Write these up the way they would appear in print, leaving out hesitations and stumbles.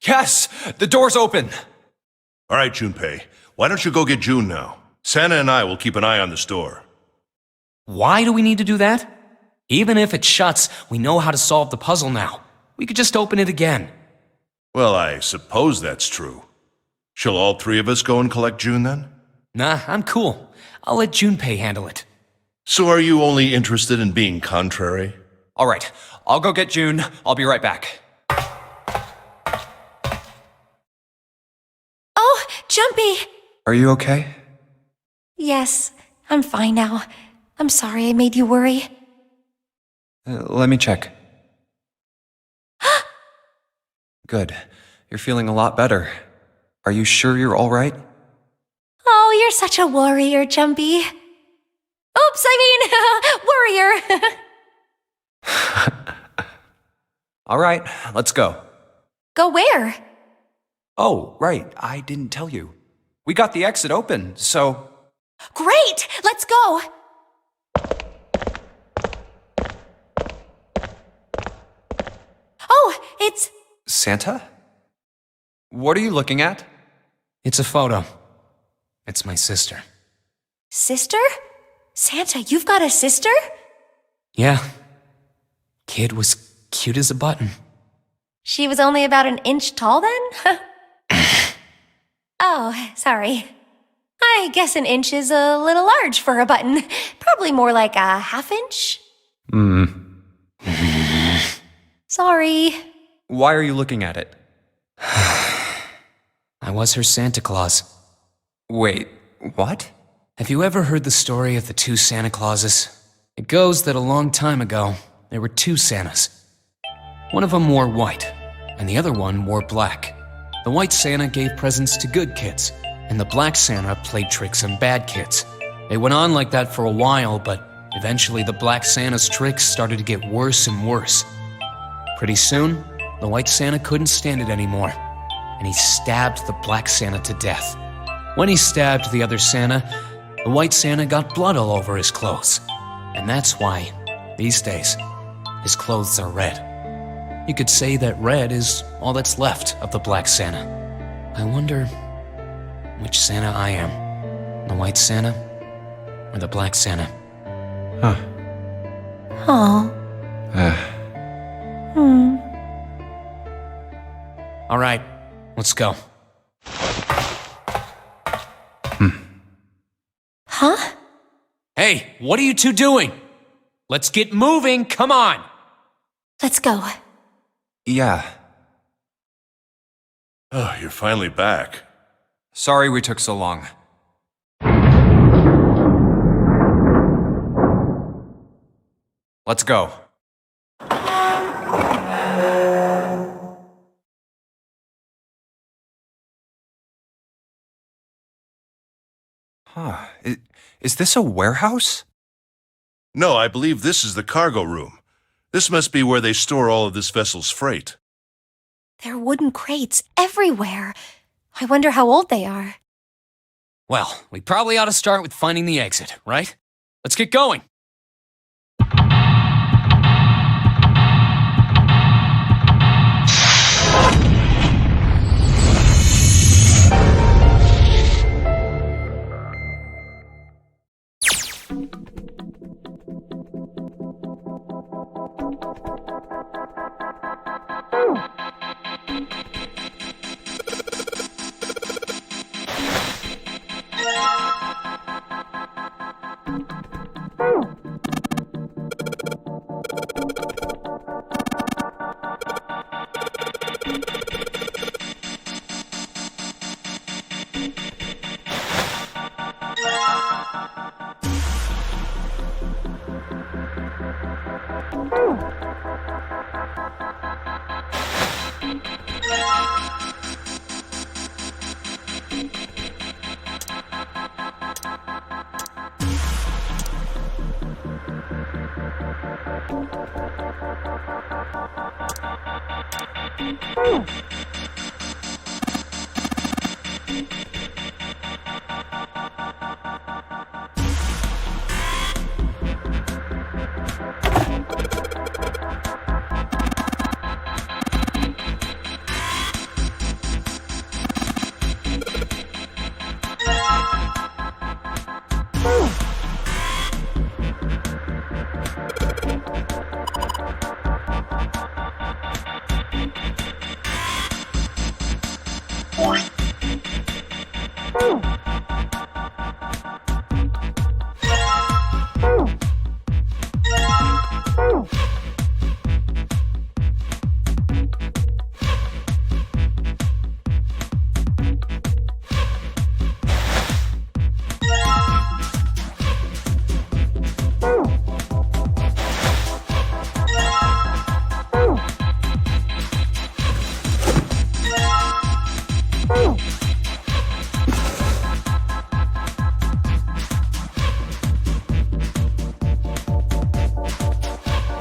Yes! The door's open! All right, Junpei. Why don't you go get June now? Santa and I will keep an eye on the store. Why do we need to do that? Even if it shuts, we know how to solve the puzzle now. We could just open it again. Well, I suppose that's true. Shall all three of us go and collect June then? Nah, I'm cool. I'll let Junpei handle it. So are you only interested in being contrary? All right, I'll go get June. I'll be right back. Oh, Jumpy! Are you okay? Yes, I'm fine now. I'm sorry I made you worry. Let me check. Good. You're feeling a lot better. Are you sure you're all right? Oh, you're such a warrior, Jumpy. Oops, I mean, warrior. All right, let's go. Go where? Oh, right, I didn't tell you. We got the exit open, so... Great! Let's go! Oh, it's... Santa? What are you looking at? It's a photo. It's my sister. Sister? Santa, you've got a sister? Yeah. Kid was cute as a button. She was only about an inch tall then? Oh, sorry. I guess an inch is a little large for a button. Probably more like a half inch. Sorry. Why are you looking at it? I was her Santa Claus. Wait, what? Have you ever heard the story of the two Santa Clauses? It goes that a long time ago, there were two Santas. One of them wore white, and the other one wore black. The white Santa gave presents to good kids, and the black Santa played tricks on bad kids. It went on like that for a while, but eventually the black Santa's tricks started to get worse and worse. Pretty soon, the white Santa couldn't stand it anymore, and he stabbed the black Santa to death. When he stabbed the other Santa, the white Santa got blood all over his clothes. And that's why, these days, his clothes are red. You could say that red is all that's left of the Black Santa. I wonder which Santa I am. The White Santa or the Black Santa? Huh. Aw. All right, let's go. Huh? Hey, what are you two doing? Let's get moving, come on! Let's go. Yeah. Oh, you're finally back. Sorry we took so long. Let's go. Huh. Is this a warehouse? No, I believe this is the cargo room. This must be where they store all of this vessel's freight. There are wooden crates everywhere. I wonder how old they are. Well, we probably ought to start with finding the exit, right? Let's get going.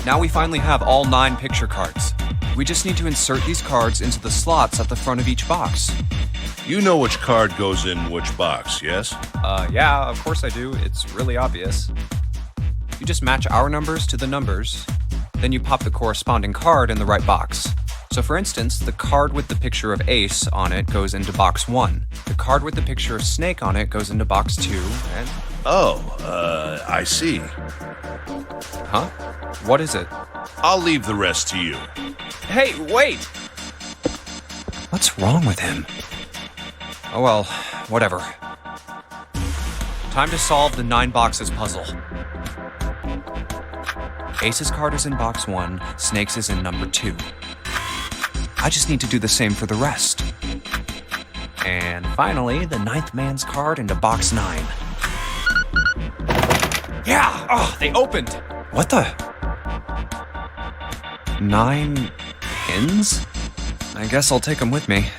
Now we finally have all 9 picture cards. We just need to insert these cards into the slots at the front of each box. You know which card goes in which box, yes? Yeah, of course I do. It's really obvious. You just match our numbers to the numbers, then you pop the corresponding card in the right box. So for instance, the card with the picture of Ace on it goes into box 1. The card with the picture of Snake on it goes into box 2, and... Oh, I see. Huh? What is it? I'll leave the rest to you. Hey, wait! What's wrong with him? Oh well, whatever. Time to solve the 9 boxes puzzle. Ace's card is in box 1, Snake's is in number 2. I just need to do the same for the rest. And finally, the 9th man's card into box 9. Yeah! Oh, they opened! What the? 9 pins? I guess I'll take them with me.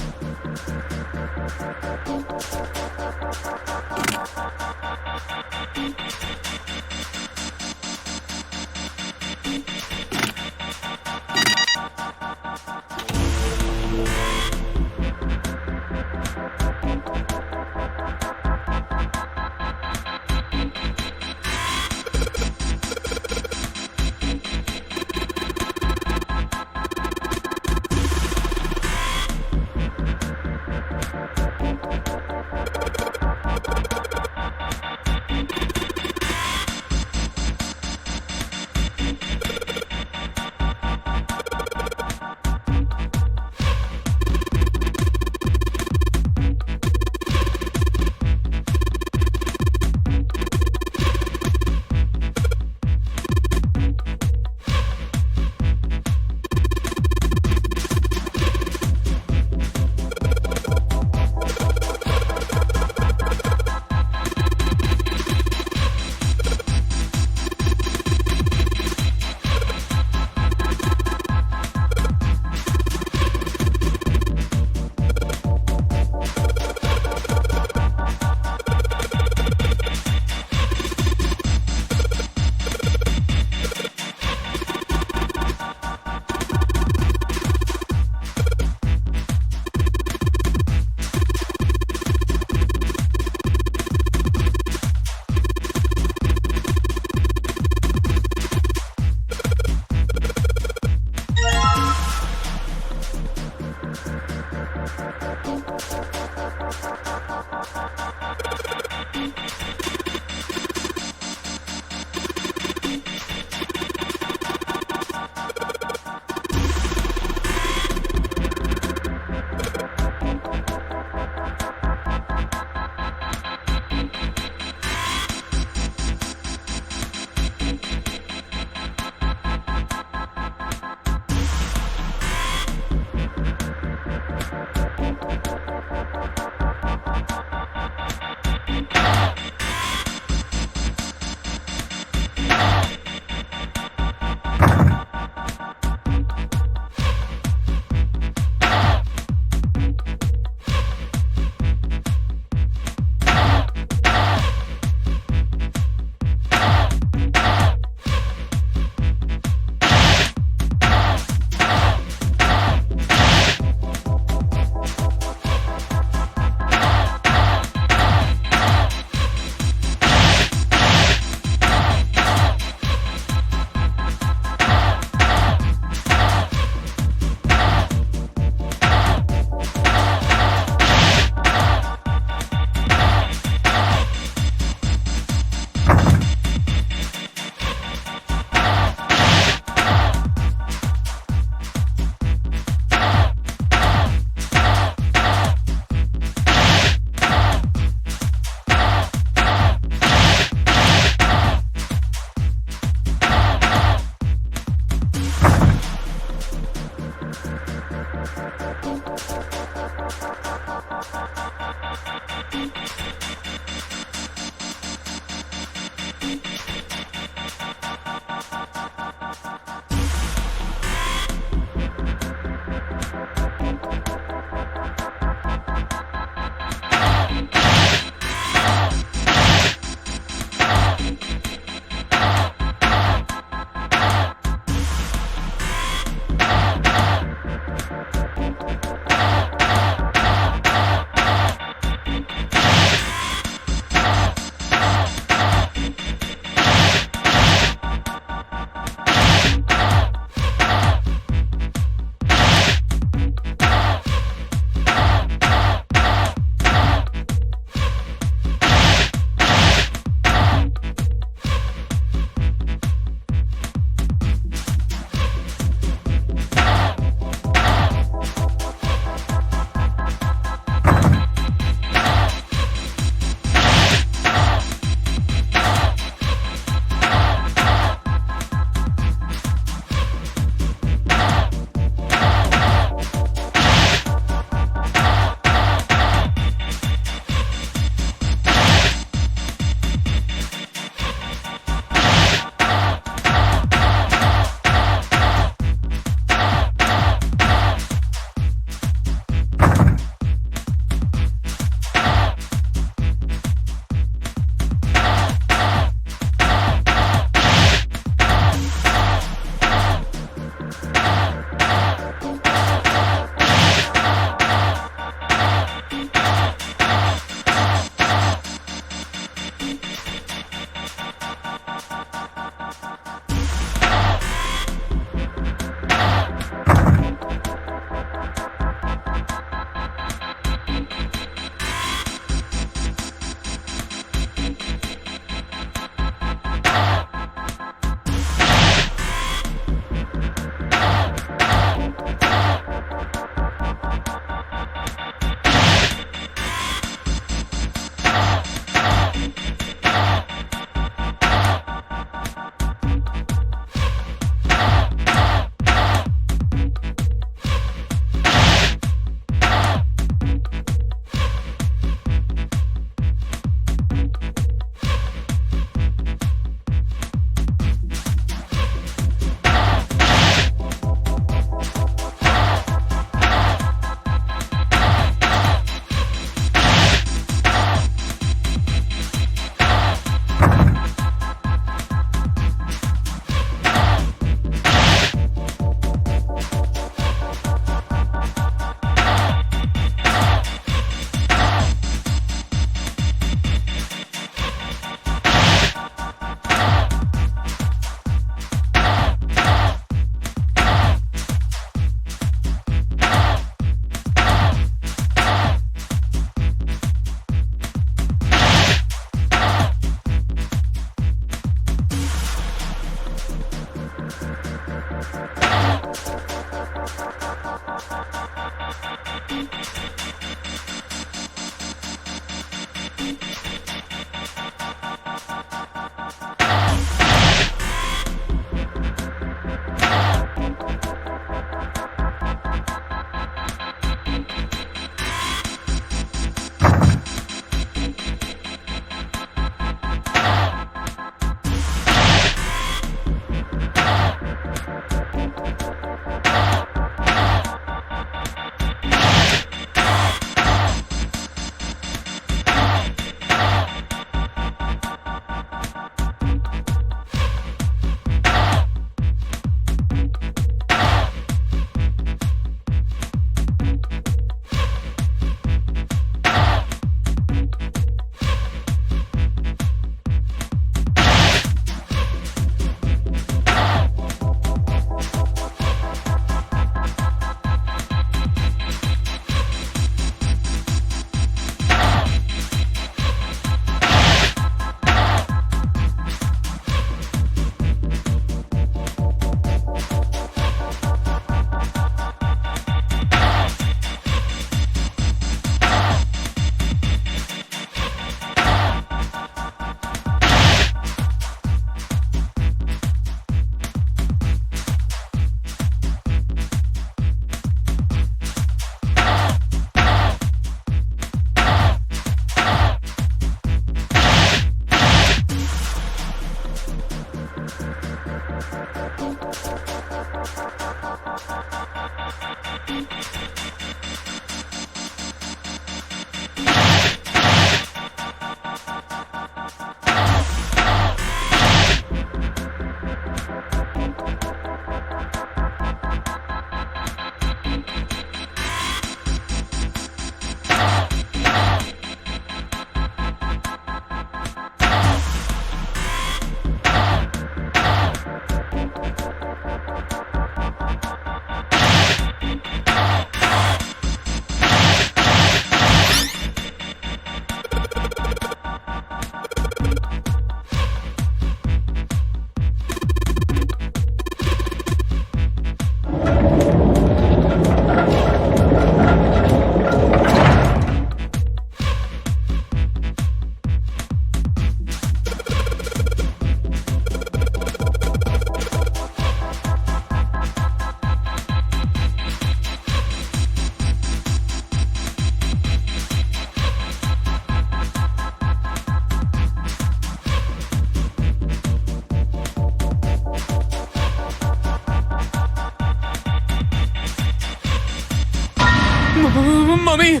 Mummy!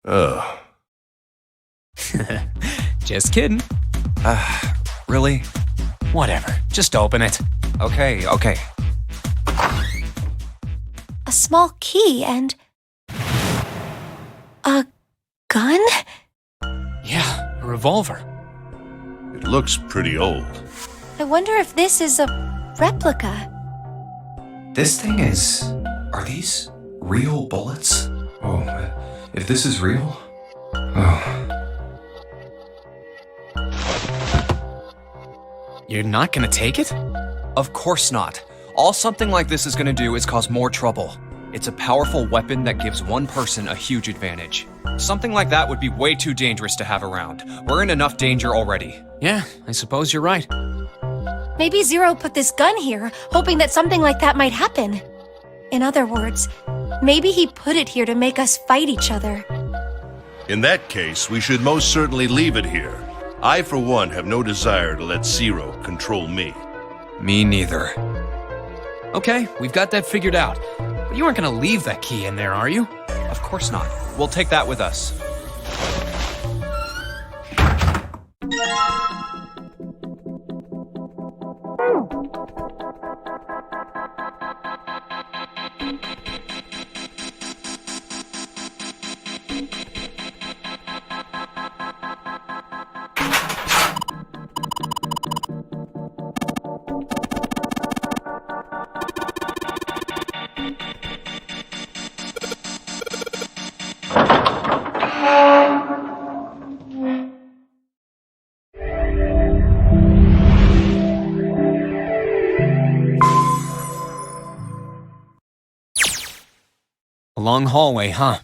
Oh. Just kidding. Really? Whatever. Just open it. Okay, okay. A small key and... a gun? Yeah, a revolver. It looks pretty old. I wonder if this is a replica. This thing is... Are these real bullets? Oh, if this is real... Oh. You're not gonna take it? Of course not. All something like this is gonna do is cause more trouble. It's a powerful weapon that gives one person a huge advantage. Something like that would be way too dangerous to have around. We're in enough danger already. Yeah, I suppose you're right. Maybe Zero put this gun here, hoping that something like that might happen. In other words, maybe he put it here to make us fight each other. In that case, we should most certainly leave it here. I, for one, have no desire to let Zero control me. Me neither. Okay, we've got that figured out. But you aren't gonna leave that key in there, are you? Of course not. We'll take that with us. A long hallway, huh?